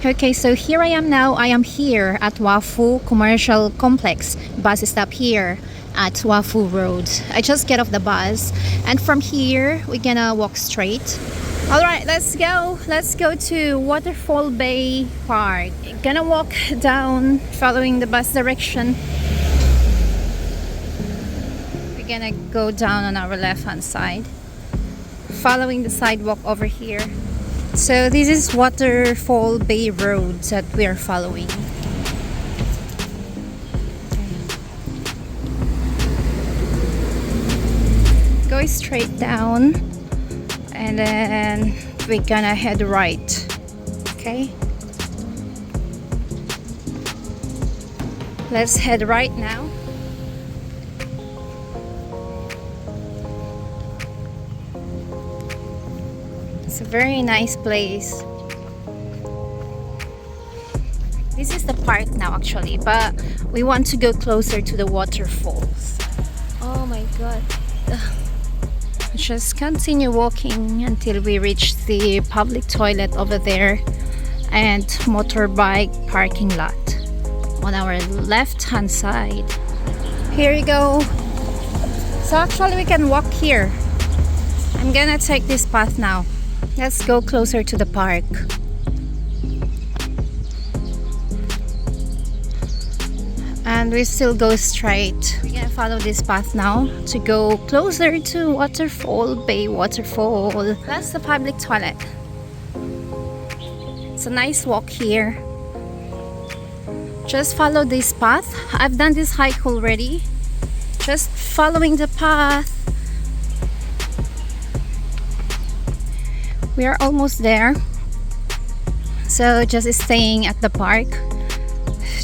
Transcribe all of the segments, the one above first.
Okay, so here I am now. I am here at Wafu Commercial Complex. Bus stop here at Wafu Road. I just get off the bus, and from here we're gonna walk straight. All right, let's go. Let's go to Waterfall Bay Park. Gonna walk down following the bus direction. We're gonna go down on our left hand side, following the sidewalk over here. So this is Waterfall Bay Road that we are following. Go straight down and then we're gonna head right. Okay, let's head right now. It's a very nice place. This is the park now actually, but we want to go closer to the waterfalls. Oh my god. Just continue walking until we reach the public toilet over there and motorbike parking lot on our left hand side. Here you go. So actually we can walk here. I'm gonna take this path now. Let's go closer to the park. And we still go straight. We're gonna follow this path now to go closer to Waterfall Bay Waterfall. That's the public toilet. It's a nice walk here. Just follow this path. I've done this hike already. Just following the path. We are almost there. So just staying at the park.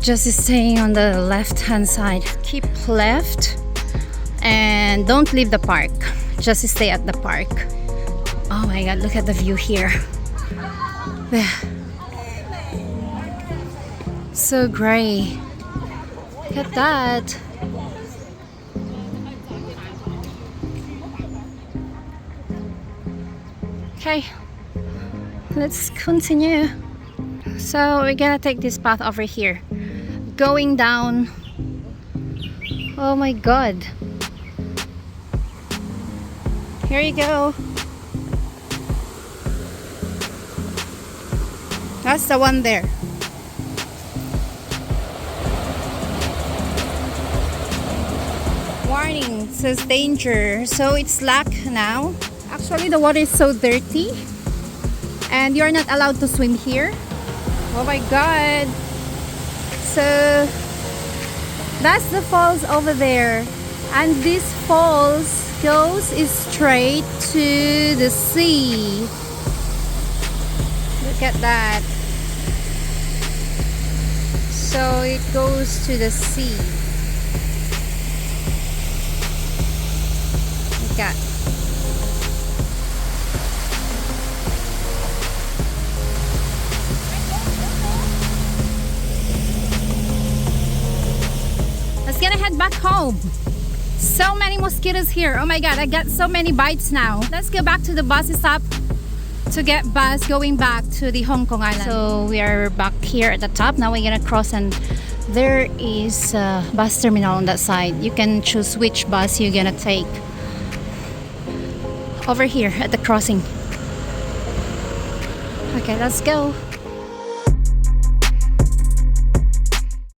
Just staying on the left hand side. Keep left and don't leave the park. Just stay at the park. Oh my god, look at the view here. So gray. Look at that. Okay, let's continue. So we're gonna take this path over here, going down. Oh my god, here you go. That's the one there. Warning, says danger. So it's slack now. Actually the water is so dirty and you're not allowed to swim here. Oh my god. So that's the falls over there, and this falls goes straight to the sea. Look at that. So it goes to the sea. Look at. Gonna head back home. So many mosquitoes here. Oh my god, I got so many bites now. Let's go back to the bus stop to get bus going back to the Hong Kong Island. So we are back here at the top. Now we're gonna cross, and there is a bus terminal on that side. You can choose which bus you're gonna take. Over here at the crossing. Okay, let's go.